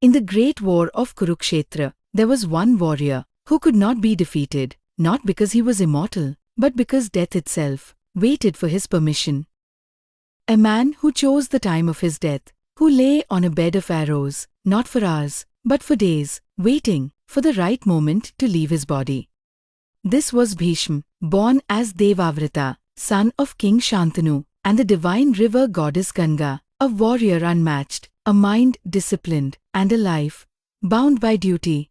In the great war of Kurukshetra, there was one warrior who could not be defeated, not because he was immortal, but because death itself waited for his permission. A man who chose the time of his death, who lay on a bed of arrows, not for hours, but for days, waiting for the right moment to leave his body. This was Bheeshma, born as Devavrata, son of King Shantanu, and the divine river goddess Ganga, a warrior unmatched, a mind disciplined, and a life bound by duty.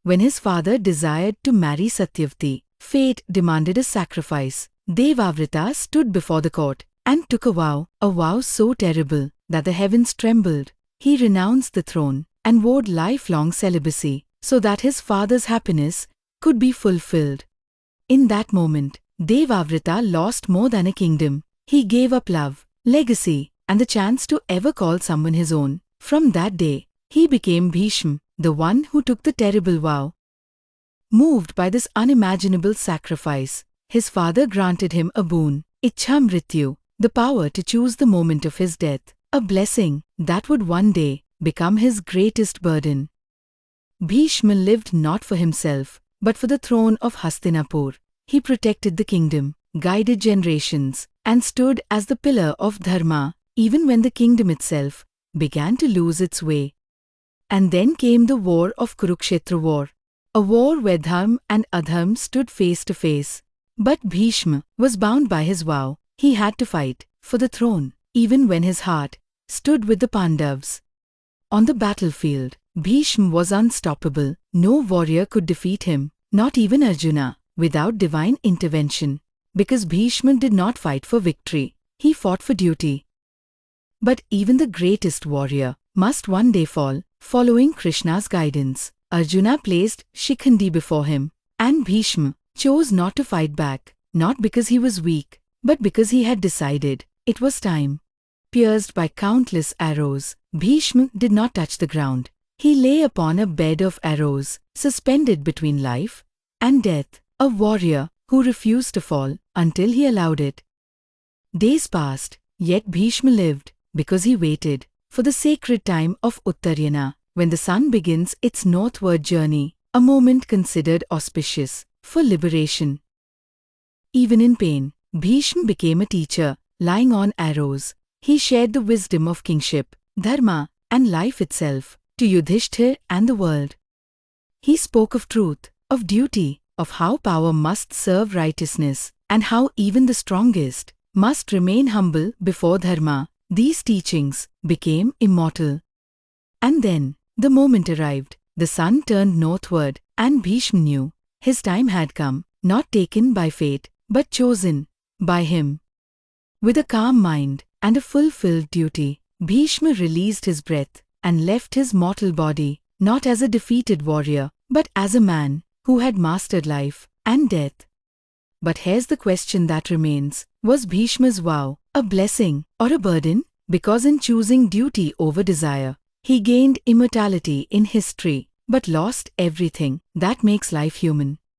When his father desired to marry Satyavati, fate demanded a sacrifice. Devavrata stood before the court and took a vow so terrible that the heavens trembled. He renounced the throne and vowed lifelong celibacy so that his father's happiness could be fulfilled. In that moment, Devavrata lost more than a kingdom. He gave up love, legacy, and the chance to ever call someone his own. From that day, he became Bheeshma, the one who took the terrible vow. Moved by this unimaginable sacrifice, his father granted him a boon, Iccha Mrityu, the power to choose the moment of his death, a blessing that would one day become his greatest burden. Bheeshma lived not for himself, but for the throne of Hastinapur. He protected the kingdom, guided generations, and stood as the pillar of Dharma, even when the kingdom itself began to lose its way. And then came the war of Kurukshetra war, a war where Dharma and Adharma stood face to face. But Bheeshma was bound by his vow. He had to fight for the throne, even when his heart stood with the Pandavas. On the battlefield, Bheeshma was unstoppable. No warrior could defeat him, not even Arjuna, without divine intervention. Because Bheeshma did not fight for victory, he fought for duty. But even the greatest warrior must one day fall. Following Krishna's guidance, Arjuna placed Shikhandi before him, and Bheeshma chose not to fight back, not because he was weak, but because he had decided it was time. Pierced by countless arrows, Bheeshma did not touch the ground. He lay upon a bed of arrows, suspended between life and death, a warrior who refused to fall until he allowed it. Days passed, yet Bheeshma lived, because he waited for the sacred time of Uttarayana, when the sun begins its northward journey, a moment considered auspicious for liberation. Even in pain, Bheeshma became a teacher. Lying on arrows, he shared the wisdom of kingship, dharma, and life itself to Yudhishthir and the world. He spoke of truth, of duty, of how power must serve righteousness, and how even the strongest must remain humble before dharma. These teachings became immortal. And then, the moment arrived. The sun turned northward, and Bheeshma knew his time had come, not taken by fate, but chosen by him. With a calm mind and a fulfilled duty, Bheeshma released his breath and left his mortal body, not as a defeated warrior, but as a man who had mastered life and death. But here's the question that remains. Was Bheeshma's vow a blessing or a burden? Because in choosing duty over desire, he gained immortality in history, but lost everything that makes life human.